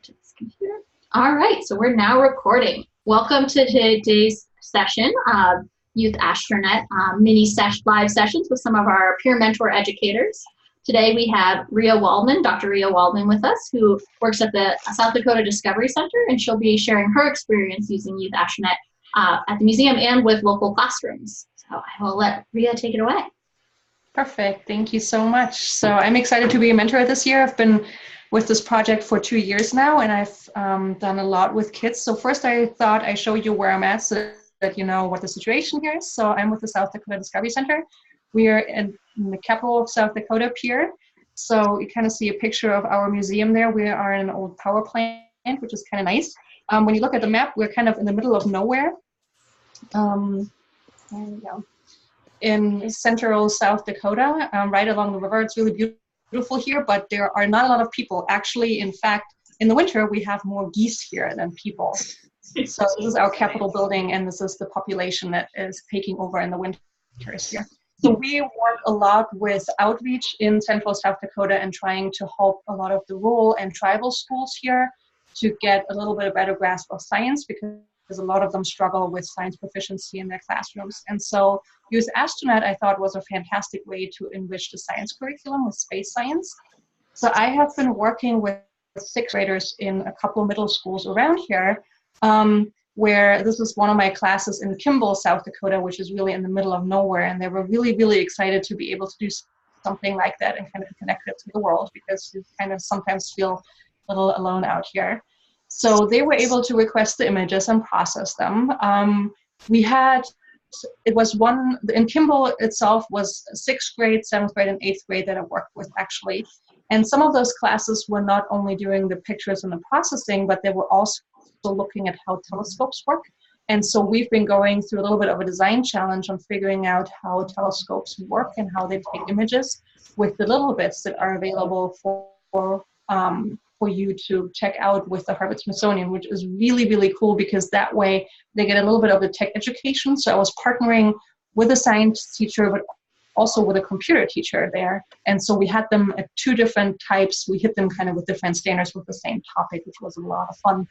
connect to this computer. All right, so we're now recording. Welcome to today's session of YouthAstroNet live sessions with some of our peer mentor educators. Today we have Rhea Waldman, Dr. Rhea Waldman with us, who works at the South Dakota Discovery Center, and she'll be sharing her experience using YouthAstroNet at the museum and with local classrooms. So I will let Rhea take it away. Perfect, thank you so much. So I'm excited to be a mentor this year. I've been with this project for 2 years now, and I've done a lot with kids. So first I thought I'd show you where I'm at so that you know what the situation here is. So I'm with the South Dakota Discovery Center. We are in the capital of South Dakota, Pierre. So you kind of see a picture of our museum there. We are in an old power plant, which is kind of nice. When you look at the map, we're kind of in the middle of nowhere. There we go. In central South Dakota, right along the river. It's really beautiful here, but there are not a lot of people. Actually, in fact, in the winter, we have more geese here than people. So this is our Capitol building, and this is the population that is taking over in the winters here. So we work a lot with outreach in central South Dakota and trying to help a lot of the rural and tribal schools here to get a little bit of better grasp of science, because a lot of them struggle with science proficiency in their classrooms. And so YouthAstroNet, I thought, was a fantastic way to enrich the science curriculum with space science. So I have been working with 6th graders in a couple middle schools around here, where this is one of my classes in Kimball, South Dakota, which is really in the middle of nowhere. And they were really, really excited to be able to do something like that and kind of connect it to the world, because you kind of sometimes feel a little alone out here. So they were able to request the images and process them. In Kimball itself was 6th grade, 7th grade, and 8th grade that I worked with actually. And some of those classes were not only doing the pictures and the processing, but they were also looking at how telescopes work. And so we've been going through a little bit of a design challenge on figuring out how telescopes work and how they take images with the little bits that are available for you to check out with the Harvard-Smithsonian, which is really, really cool, because that way they get a little bit of the tech education. So I was partnering with a science teacher, but also with a computer teacher there. And so we had them at 2 different types. We hit them kind of with different standards with the same topic, which was a lot of fun.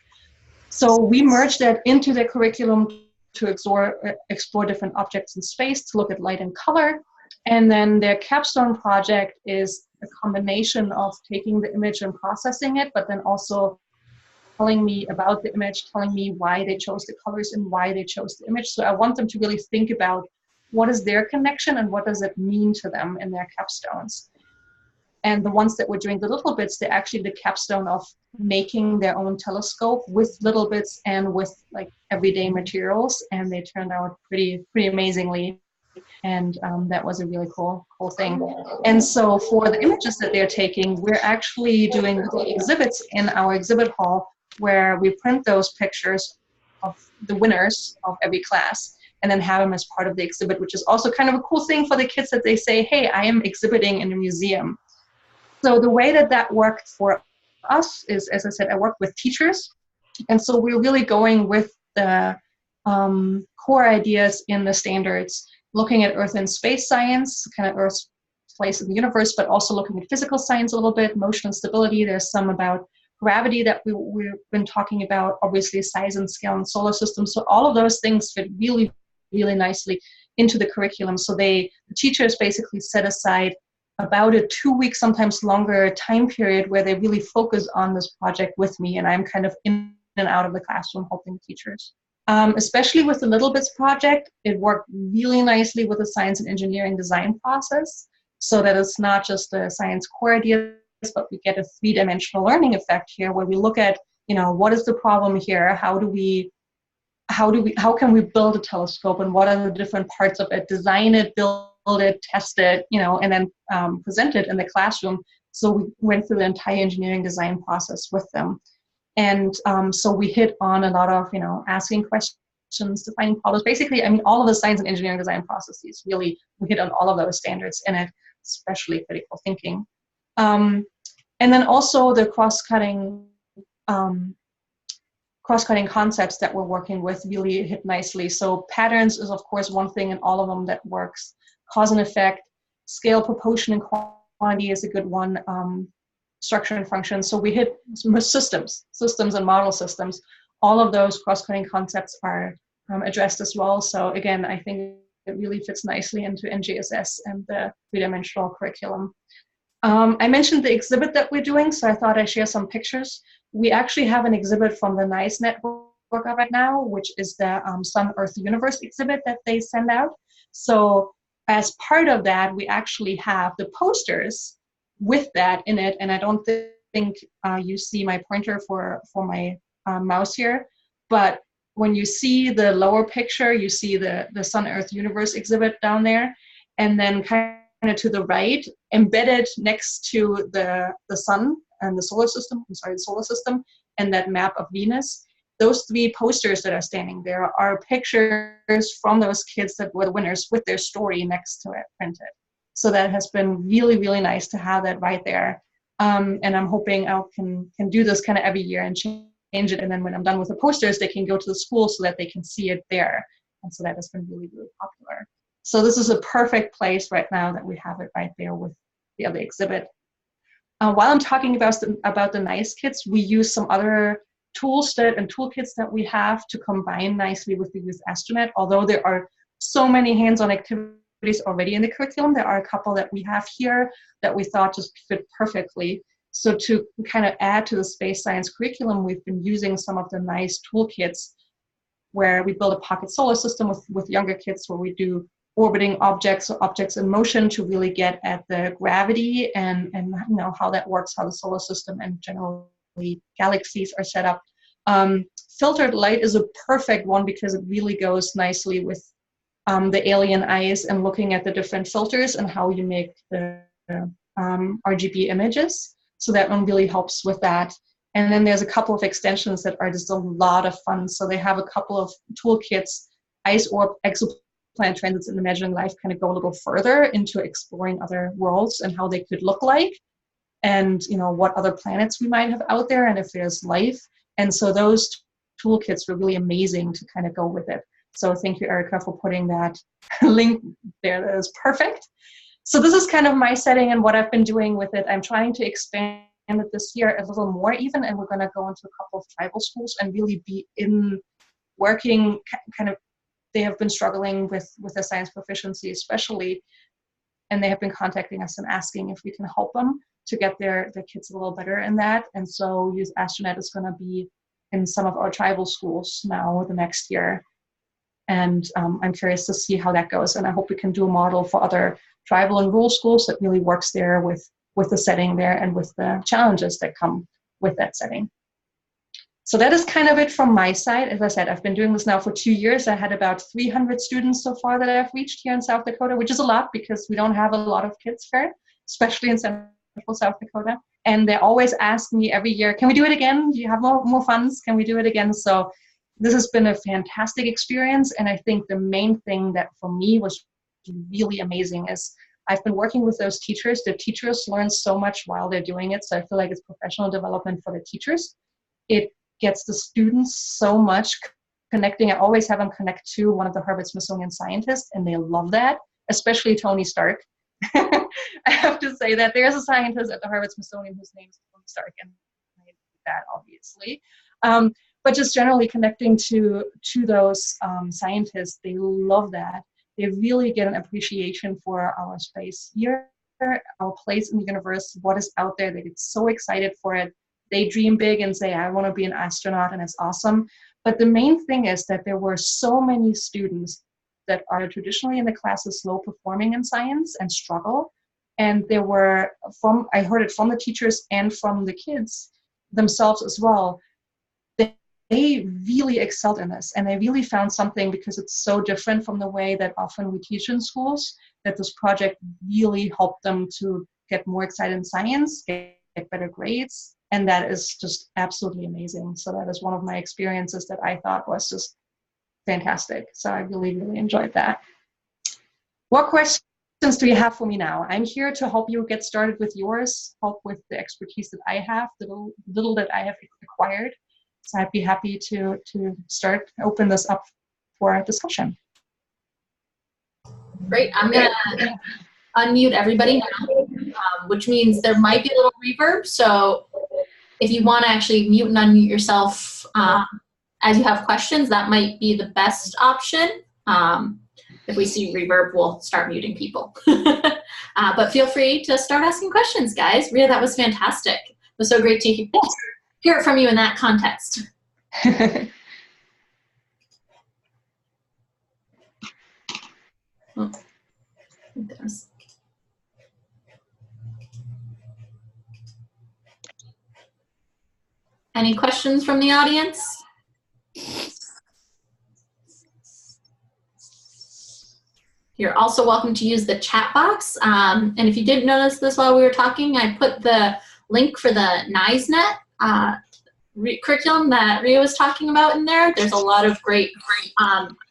So we merged that into the curriculum to explore different objects in space, to look at light and color. And then their capstone project is a combination of taking the image and processing it, but then also telling me about the image, telling me why they chose the colors and why they chose the image. So I want them to really think about what is their connection and what does it mean to them in their capstones. And the ones that were doing the little bits, they actually did the capstone of making their own telescope with little bits and with like everyday materials, and they turned out pretty amazingly. And that was a really cool thing. And so for the images that they're taking, we're actually doing little exhibits in our exhibit hall where we print those pictures of the winners of every class and then have them as part of the exhibit, which is also kind of a cool thing for the kids, that they say, hey, I am exhibiting in a museum. So the way that worked for us is, as I said, I work with teachers. And so we're really going with the core ideas in the standards, looking at Earth and space science, kind of Earth's place in the universe, but also looking at physical science a little bit, motion and stability. There's some about gravity that we've been talking about, obviously size and scale and solar systems. So all of those things fit really, really nicely into the curriculum. So the teachers basically set aside about a 2-week, sometimes longer time period where they really focus on this project with me, and I'm kind of in and out of the classroom helping the teachers. Especially with the Little Bits project, it worked really nicely with the science and engineering design process, so that it's not just the science core ideas, but we get a 3-dimensional learning effect here, where we look at, what is the problem here? How can we build a telescope, and what are the different parts of it? Design it, build it, test it, and then present it in the classroom. So we went through the entire engineering design process with them. And so we hit on a lot of, asking questions, defining problems. Basically, all of the science and engineering design processes, really, we hit on all of those standards in it, especially critical thinking. And then also the cross-cutting concepts that we're working with really hit nicely. So patterns is, of course, one thing in all of them that works. Cause and effect, scale, proportion, and quantity is a good one. structure and function. So we hit systems and model systems. All of those cross-cutting concepts are addressed as well. So again, I think it really fits nicely into NGSS and the three-dimensional curriculum. I mentioned the exhibit that we're doing, so I thought I'd share some pictures. We actually have an exhibit from the NICE network right now, which is the SunEarth Universe exhibit that they send out. So as part of that, we actually have the posters with that in it, and I don't think you see my pointer for my mouse here, but when you see the lower picture, you see the SunEarth Universe exhibit down there, and then kind of to the right, embedded next to the sun and the solar system, the solar system, and that map of Venus, those three posters that are standing there are pictures from those kids that were the winners with their story next to it printed. So that has been really, really nice to have that right there. And I'm hoping I can do this kind of every year and change it. And then when I'm done with the posters, they can go to the school so that they can see it there. And so that has been really, really popular. So this is a perfect place right now that we have it right there with the other exhibit. While I'm talking about the NICE kits, we use some other tools and toolkits that we have to combine nicely with the YouthAstroNet. Although there are so many hands-on activities already in the curriculum, there are a couple that we have here that we thought just fit perfectly. So to kind of add to the space science curriculum, we've been using some of the NICE toolkits where we build a pocket solar system with younger kids, where we do orbiting objects or objects in motion to really get at the gravity and you know how that works, how the solar system and generally galaxies are set up. Filtered light is a perfect one because it really goes nicely with the alien eyes and looking at the different filters and how you make the RGB images. So that one really helps with that. And then there's a couple of extensions that are just a lot of fun. So they have a couple of toolkits, ice orb, exoplanet transits, and imagining life kind of go a little further into exploring other worlds and how they could look like, and you know what other planets we might have out there and if there's life. And so those toolkits were really amazing to kind of go with it. So thank you, Erica, for putting that link there. That is perfect. So this is kind of my setting and what I've been doing with it. I'm trying to expand it this year a little more even, and we're going to go into a couple of tribal schools and really be in working kind of, they have been struggling with their science proficiency especially, and they have been contacting us and asking if we can help them to get their kids a little better in that. And so YouthAstroNet is going to be in some of our tribal schools now the next year. And I'm curious to see how that goes. And I hope we can do a model for other tribal and rural schools that really works there with the setting there and with the challenges that come with that setting. So that is kind of it from my side. As I said, I've been doing this now for 2 years. I had about 300 students so far that I've reached here in South Dakota, which is a lot because we don't have a lot of kids here, especially in Central South Dakota. And they always ask me every year, can we do it again? Do you have more funds? Can we do it again? So this has been a fantastic experience. And I think the main thing that for me was really amazing is I've been working with those teachers. The teachers learn so much while they're doing it. So I feel like it's professional development for the teachers. It gets the students so much connecting. I always have them connect to one of the Harvard-Smithsonian scientists, and they love that, especially Tony Stark. I have to say that there's a scientist at the Harvard-Smithsonian whose name is Tony Stark, and I hate that, obviously. But just generally connecting to those scientists, they love that. They really get an appreciation for our space here, our place in the universe, what is out there. They get so excited for it. They dream big and say, I want to be an astronaut, and it's awesome. But the main thing is that there were so many students that are traditionally in the classes low performing in science and struggle. And there were, I heard it from the teachers and from the kids themselves as well. They really excelled in this, and they really found something because it's so different from the way that often we teach in schools, that this project really helped them to get more excited in science, get better grades. And that is just absolutely amazing. So that is one of my experiences that I thought was just fantastic. So I really, really enjoyed that. What questions do you have for me now? I'm here to help you get started with yours, help with the expertise that I have, the little that I have acquired. So I'd be happy to open this up for a discussion. Great. I'm going to unmute everybody now. which means there might be a little reverb. So if you want to actually mute and unmute yourself as you have questions, that might be the best option. If we see reverb, we'll start muting people. But feel free to start asking questions, guys. Rhea, that was fantastic. It was so great to hear it from you in that context. Any questions from the audience? You're also welcome to use the chat box. And if you didn't notice this while we were talking, I put the link for the NISENet curriculum that Rhea was talking about in there. There's a lot of great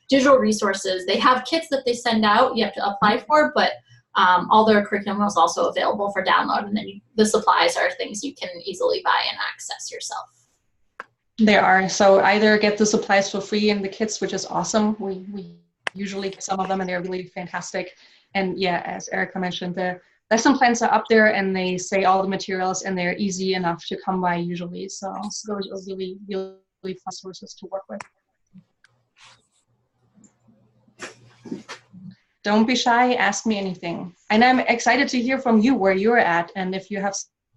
digital resources. They have kits that they send out, you have to apply for, but all their curriculum is also available for download, and then the supplies are things you can easily buy and access yourself. They are. So either get the supplies for free in the kits, which is awesome. We usually get some of them and they're really fantastic. And yeah, as Erica mentioned, the lesson plans are up there and they say all the materials and they're easy enough to come by usually. So those are really, really fun sources to work with. Don't be shy, ask me anything. And I'm excited to hear from you where you're at and if you have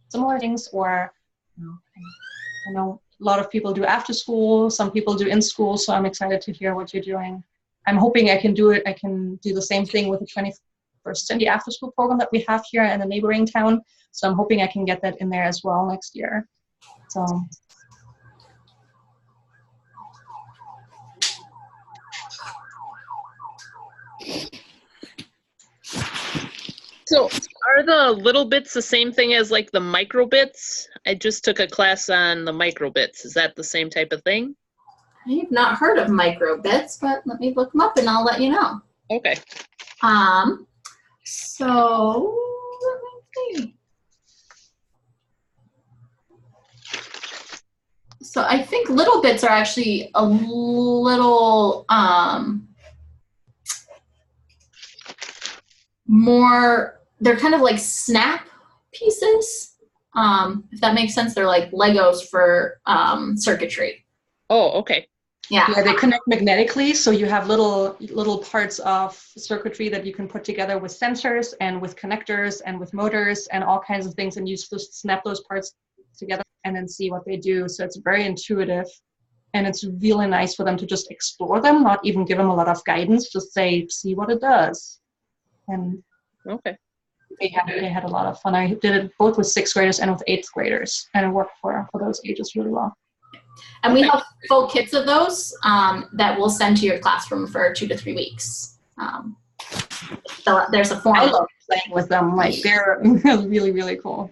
similar things or, I know a lot of people do after school, some people do in school, so I'm excited to hear what you're doing. I'm hoping I can do it. I can do the same thing with the 21st century after school program that we have here in a neighboring town. So I'm hoping I can get that in there as well next year. So are the little bits the same thing as like the microbits? I just took a class on the microbits. Is that the same type of thing? I've not heard of microbits, but let me look them up and I'll let you know. Okay. So let me see. So I think little bits are actually a little more, they're kind of like snap pieces. If that makes sense, they're like Legos for circuitry. Oh, okay. Yeah, they connect magnetically, so you have little parts of circuitry that you can put together with sensors and with connectors and with motors and all kinds of things, and you just snap those parts together and then see what they do. So it's very intuitive, and it's really nice for them to just explore them, not even give them a lot of guidance, just say, see what it does. And okay. They had a lot of fun. I did it both with 6th graders and with 8th graders, and it worked for those ages really well. And we have full kits of those that we'll send to your classroom for 2 to 3 weeks. So there's a form. I love playing with them. Like they're really, really cool.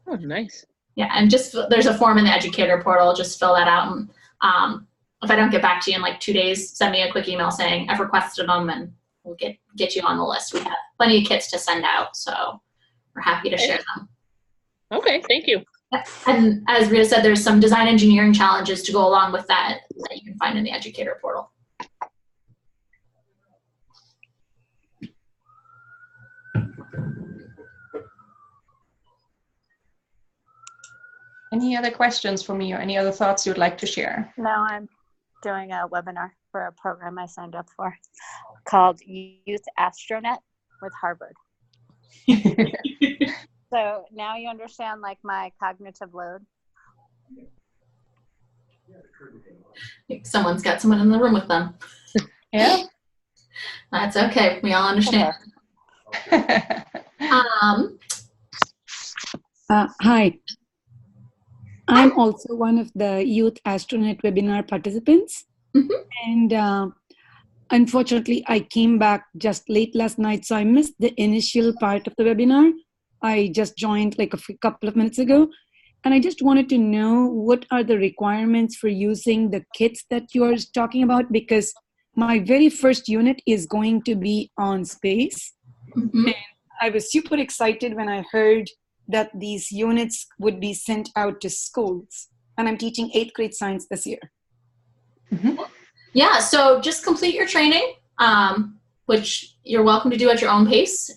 Oh, nice. Yeah, and just there's a form in the Educator Portal. Just fill that out. And if I don't get back to you in like 2 days, send me a quick email saying I've requested them, and we'll get you on the list. We have plenty of kits to send out, so we're happy to share them. Okay, thank you. And as Rhea said, there's some design engineering challenges to go along with that you can find in the Educator Portal. Any other questions for me or any other thoughts you would like to share? No, I'm doing a webinar for a program I signed up for called YouthAstroNet with Harvard. So now you understand like my cognitive load. I think someone's got someone in the room with them. Yeah. That's okay. We all understand. Hi. I'm also one of the YouthAstroNet webinar participants. And unfortunately, I came back just late last night, so I missed the initial part of the webinar. I just joined like a couple of minutes ago. And I just wanted to know what are the requirements for using the kits that you are talking about, because my very first unit is going to be on space. And I was super excited when I heard that these units would be sent out to schools. And I'm teaching 8th grade science this year. Yeah, so just complete your training, which you're welcome to do at your own pace.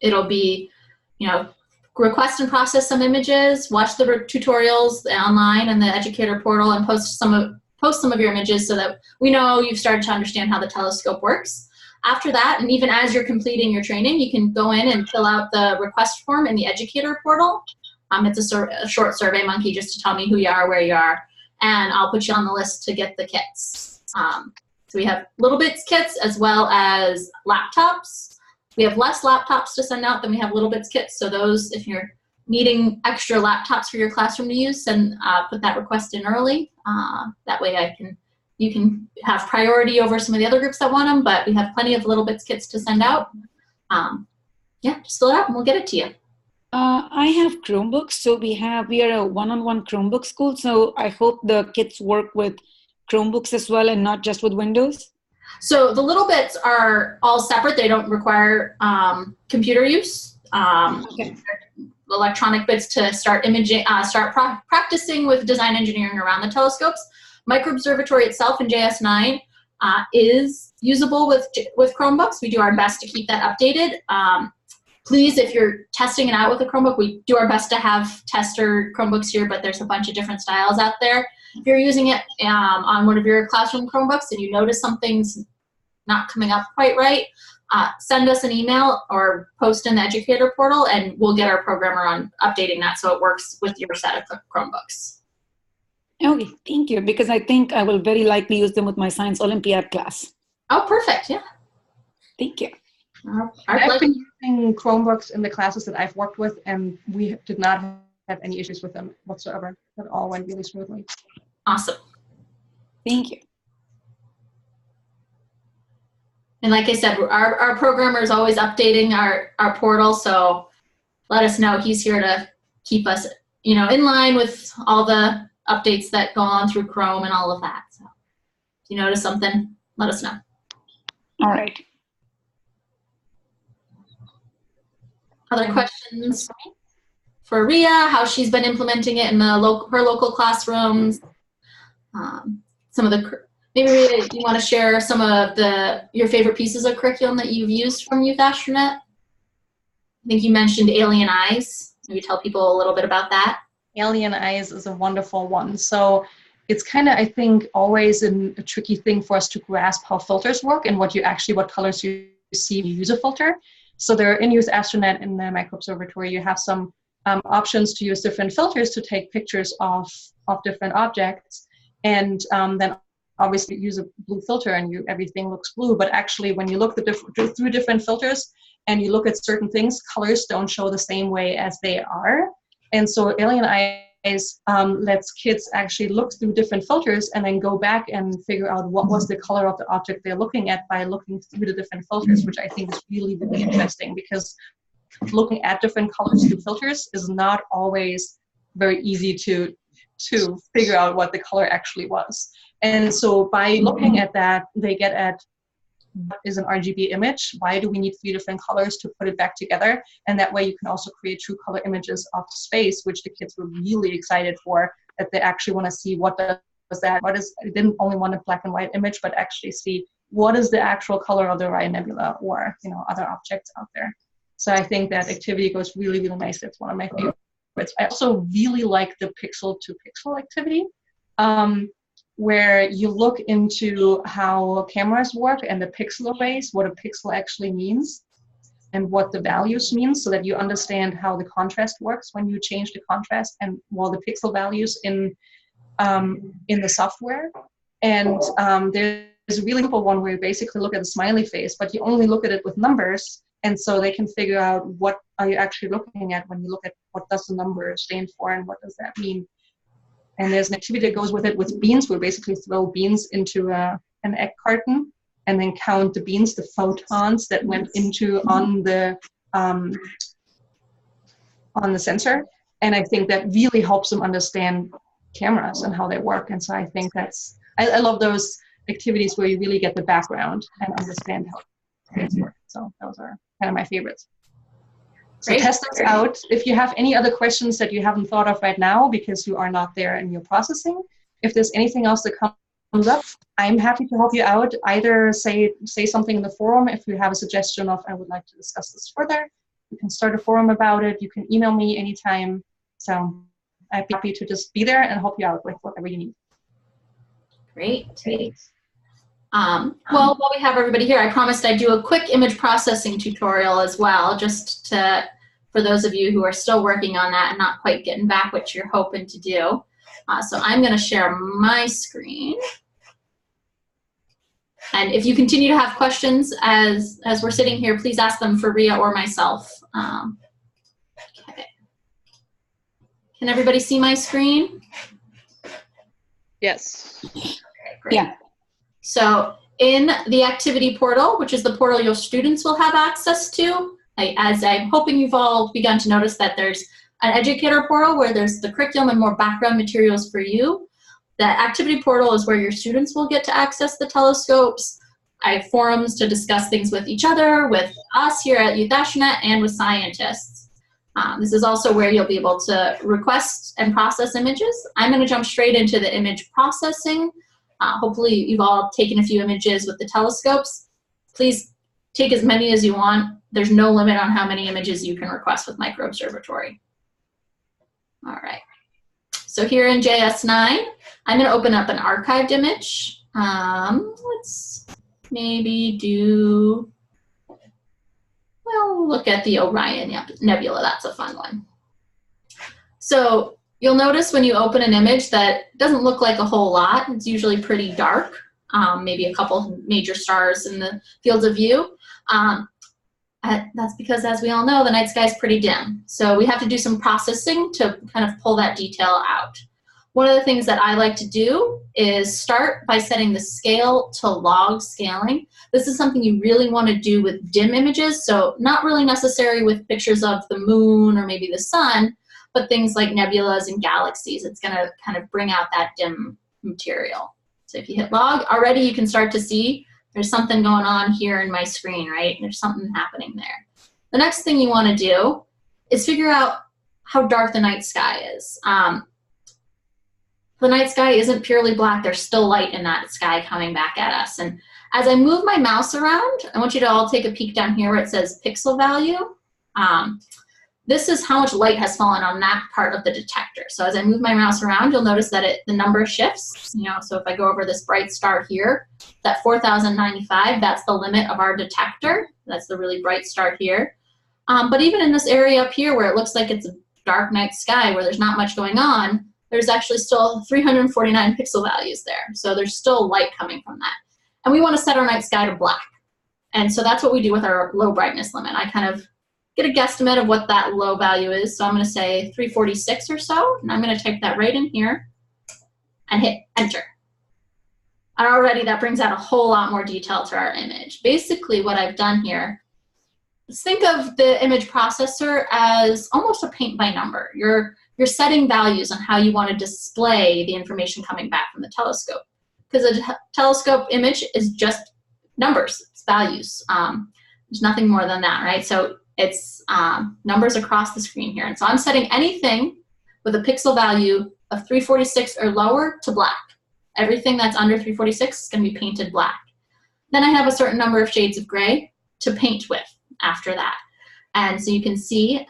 It'll be request and process some images, watch the tutorials online in the Educator Portal, and post some of your images so that we know you've started to understand how the telescope works. After that, and even as you're completing your training, you can go in and fill out the request form in the Educator Portal. It's a short survey monkey just to tell me who you are, where you are, and I'll put you on the list to get the kits. So we have Little Bits kits as well as laptops. We have less laptops to send out than we have Little Bits kits. So those, if you're needing extra laptops for your classroom to use, then put that request in early. That way you can have priority over some of the other groups that want them, but we have plenty of Little Bits kits to send out. Just fill it out and we'll get it to you. I have Chromebooks, so we are a one-on-one Chromebook school, so I hope the kits work with Chromebooks as well and not just with Windows. So the Little Bits are all separate. They don't require computer use. Okay. Electronic bits to start imaging, practicing with design engineering around the telescopes. Micro-observatory itself in JS9 is usable with Chromebooks. We do our best to keep that updated. Please, if you're testing it out with a Chromebook, we do our best to have tester Chromebooks here, but there's a bunch of different styles out there. If you're using it on one of your classroom Chromebooks and you notice something's not coming up quite right, send us an email or post in the Educator Portal, and we'll get our programmer on updating that so it works with your set of Chromebooks. Okay, thank you, because I think I will very likely use them with my Science Olympiad class. Oh, perfect, yeah. Thank you. I've been using Chromebooks in the classes that I've worked with, and we did not have any issues with them whatsoever. It all went really smoothly. Awesome. Thank you. And like I said, our programmer is always updating our portal, so let us know. He's here to keep us, in line with all the updates that go on through Chrome and all of that. So if you notice something, let us know. All right. Other questions for Rhea? How she's been implementing it in her local classrooms? Some of the maybe Rhea, you want to share some of your favorite pieces of curriculum that you've used from YouthAstroNet? I think you mentioned Alien Eyes. Maybe tell people a little bit about that. Alien Eyes is a wonderful one. So it's kind of, I think, always a tricky thing for us to grasp how filters work and what colors you see when you use a filter. So there in YouthAstroNet in the Micro Observatory, you have some options to use different filters to take pictures of different objects, and then obviously use a blue filter and everything looks blue. But actually, when you look through different filters and you look at certain things, colors don't show the same way as they are. And so Alien Eyes lets kids actually look through different filters and then go back and figure out what was the color of the object they're looking at by looking through the different filters, which I think is really, really interesting, because looking at different colors through filters is not always very easy to figure out what the color actually was. And so by looking at that, they get at what is an RGB image? Why do we need 3 different colors to put it back together? And that way you can also create true color images of space, which the kids were really excited for, that they actually want to see what does that, they didn't only want a black and white image, but actually see what is the actual color of the Orion Nebula or other objects out there. So I think that activity goes really, really nicely. It's one of my favorites. I also really like the pixel to pixel activity, where you look into how cameras work and the pixel arrays, what a pixel actually means and what the values mean, so that you understand how the contrast works when you change the contrast and the pixel values in the software. And there's a really simple one where you basically look at a smiley face, but you only look at it with numbers. And so they can figure out what are you actually looking at when you look at what does the number stand for and what does that mean. And there's an activity that goes with it with beans. We basically throw beans into an egg carton and then count the beans, the photons that went on the sensor. And I think that really helps them understand cameras and how they work. And so I think I love those activities where you really get the background and understand how things work. So those are kind of my favorites. So test those out. If you have any other questions that you haven't thought of right now because you are not there in your processing, if there's anything else that comes up, I'm happy to help you out. Either say something in the forum if you have a suggestion of I would like to discuss this further, We can start a forum about it. You can email me anytime. So I'd be happy to just be there and help you out with whatever you need. Great. Well, while we have everybody here, I promised I'd do a quick image processing tutorial as well, just for those of you who are still working on that and not quite getting back what you're hoping to do. So I'm going to share my screen. And if you continue to have questions as we're sitting here, please ask them for Rhea or myself. Okay. Can everybody see my screen? Yes. Okay, great. Yeah. So in the activity portal, which is the portal your students will have access to, as I'm hoping you've all begun to notice that there's an educator portal where there's the curriculum and more background materials for you. The activity portal is where your students will get to access the telescopes. I have forums to discuss things with each other, with us here at YouthAstroNet, and with scientists. This is also where you'll be able to request and process images. I'm going to jump straight into the image processing. Hopefully you've all taken a few images with the telescopes. Please take as many as you want. There's no limit on how many images you can request with microobservatory. All right. So here in JS9, I'm going to open up an archived image. Let's maybe do, well, look at the Orion Nebula. That's a fun one. So you'll notice when you open an image that it doesn't look like a whole lot. It's usually pretty dark, maybe a couple major stars in the fields of view. That's because, as we all know, the night sky is pretty dim. So we have to do some processing to kind of pull that detail out. One of the things that I like to do is start by setting the scale to log scaling. This is something you really want to do with dim images, so not really necessary with pictures of the moon or maybe the sun, but things like nebulas and galaxies. It's going to kind of bring out that dim material. So if you hit log, already you can start to see there's something going on here in my screen, right? There's something happening there. The next thing you want to do is figure out how dark the night sky is. The night sky isn't purely black. There's still light in that sky coming back at us. And as I move my mouse around, I want you to all take a peek down here where it says pixel value. This is how much light has fallen on that part of the detector. So as I move my mouse around, you'll notice that the number shifts. So if I go over this bright star here, that 4095, that's the limit of our detector. That's the really bright star here. But even in this area up here where it looks like it's a dark night sky where there's not much going on, there's actually still 349 pixel values there. So there's still light coming from that. And we want to set our night sky to black. And so that's what we do with our low brightness limit. I kind of get a guesstimate of what that low value is. So I'm going to say 346 or so. And I'm going to type that right in here and hit enter. And already that brings out a whole lot more detail to our image. Basically what I've done here is think of the image processor as almost a paint by number. You're setting values on how you want to display the information coming back from the telescope. Because a telescope image is just numbers, it's values. There's nothing more than that, right? So it's numbers across the screen here. And so I'm setting anything with a pixel value of 346 or lower to black. Everything that's under 346 is going to be painted black. Then I have a certain number of shades of gray to paint with after that. And so you can see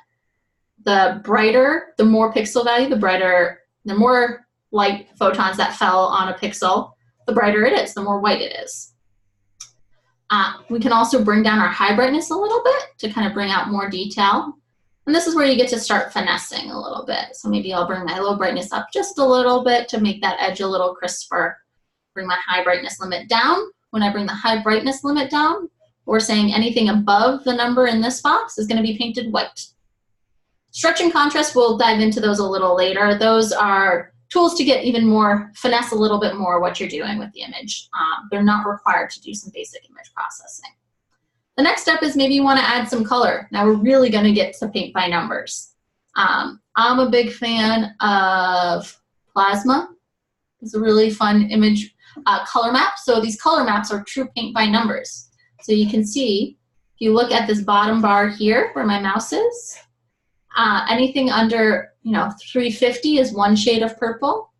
the brighter, the more pixel value, the more light photons that fell on a pixel, the brighter it is, the more white it is. We can also bring down our high brightness a little bit to kind of bring out more detail. And this is where you get to start finessing a little bit. So maybe I'll bring my low brightness up just a little bit to make that edge a little crisper. Bring my high brightness limit down. When I bring the high brightness limit down, we're saying anything above the number in this box is going to be painted white. Stretch and contrast, we'll dive into those a little later. Those are tools to get even more, finesse a little bit more what you're doing with the image. They're not required to do some basic image processing. The next step is maybe you want to add some color. Now we're really going to get to paint by numbers. I'm a big fan of Plasma. It's a really fun image color map. So these color maps are true paint by numbers. So you can see, if you look at this bottom bar here where my mouse is, anything under 350 is one shade of purple,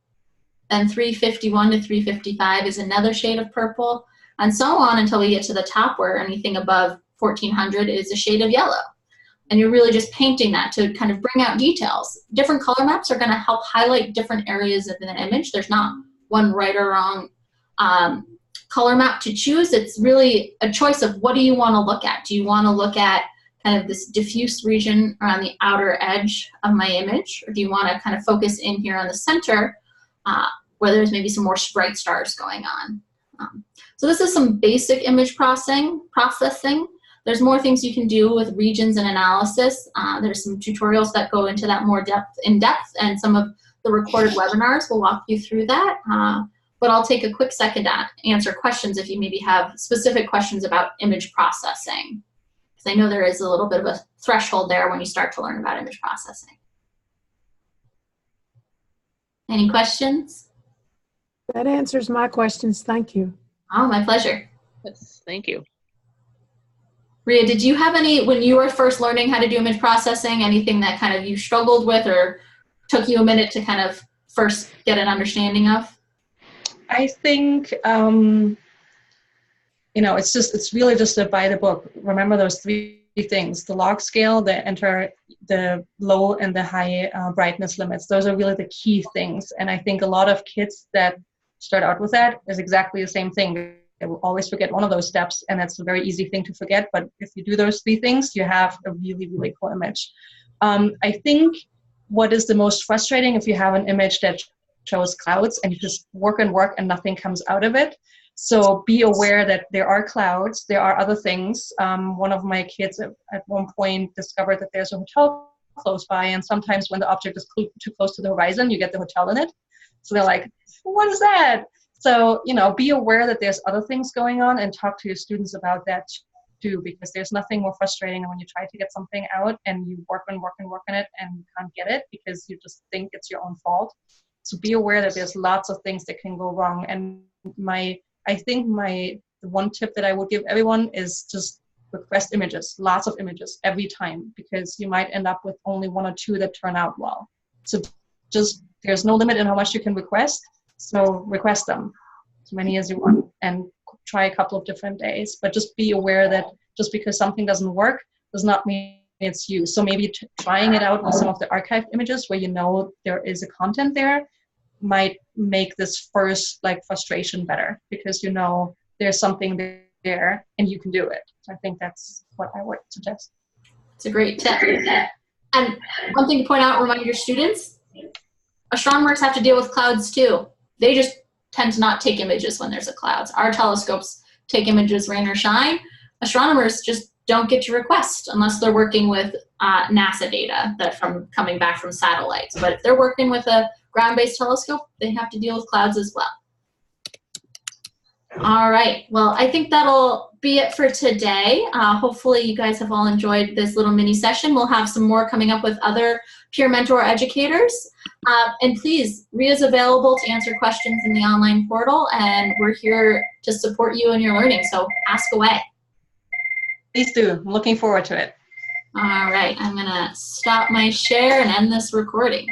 then 351 to 355 is another shade of purple, and so on until we get to the top where anything above 1400 is a shade of yellow. and you're really just painting that to kind of bring out details. Different color maps are going to help highlight different areas of an image. There's not one right or wrong color map to choose. It's really a choice of what do you want to look at. Do you want to look at kind of this diffuse region around the outer edge of my image, or do you want to kind of focus in here on the center where there's maybe some more bright stars going on? So this is some basic image processing. There's more things you can do with regions and analysis. There's some tutorials that go into that more in depth, and some of the recorded webinars will walk you through that. But I'll take a quick second to answer questions if you maybe have specific questions about image processing, because I know there is a little bit of a threshold there when you start to learn about image processing. Any questions? That answers my questions. Thank you. Oh, my pleasure. Yes, thank you. Rhea, did you have any, when you were first learning how to do image processing, anything that kind of you struggled with or took you a minute to kind of first get an understanding of? I think, you know, it's really just a by the book. Remember those three things: the log scale, the low and the high brightness limits. Those are really the key things. And I think a lot of kids that start out with that is exactly the same thing. They will always forget one of those steps, and that's a very easy thing to forget. But if you do those three things, you have a really, really cool image. I think what is the most frustrating if you have an image that shows clouds and you just work and work and nothing comes out of it. So be aware that there are clouds, there are other things. One of my kids at one point discovered that there's a hotel close by, and sometimes when the object is too close to the horizon, you get the hotel in it. So they're like, what is that? So, you know, be aware that there's other things going on, and talk to your students about that too, because there's nothing more frustrating than when you try to get something out and you work and work and work on it and you can't get it because you just think it's your own fault. So be aware that there's lots of things that can go wrong. And I think the one tip that I would give everyone is just request images, lots of images every time, because you might end up with only one or two that turn out well. So just, there's no limit in how much you can request. So request them as many as you want and try a couple of different days. But just be aware that just because something doesn't work does not mean it's you. So maybe trying it out with some of the archived images where you know there is a content there might make this first like frustration better, because you know there's something there and you can do it. So I think that's what I would suggest. It's a great tip. And one thing to point out, remind your students, astronomers have to deal with clouds too. They just tend to not take images when there's a clouds. Our telescopes take images rain or shine. Astronomers just don't get to request unless they're working with NASA data that from coming back from satellites. But if they're working with a ground-based telescope, they have to deal with clouds as well. All right, well, I think that'll be it for today. Hopefully you guys have all enjoyed this little mini session. We'll have some more coming up with other peer mentor educators. And please, Rhea's available to answer questions in the online portal, and we're here to support you in your learning, so ask away. Please do. I'm looking forward to it. All right, I'm gonna stop my share and end this recording.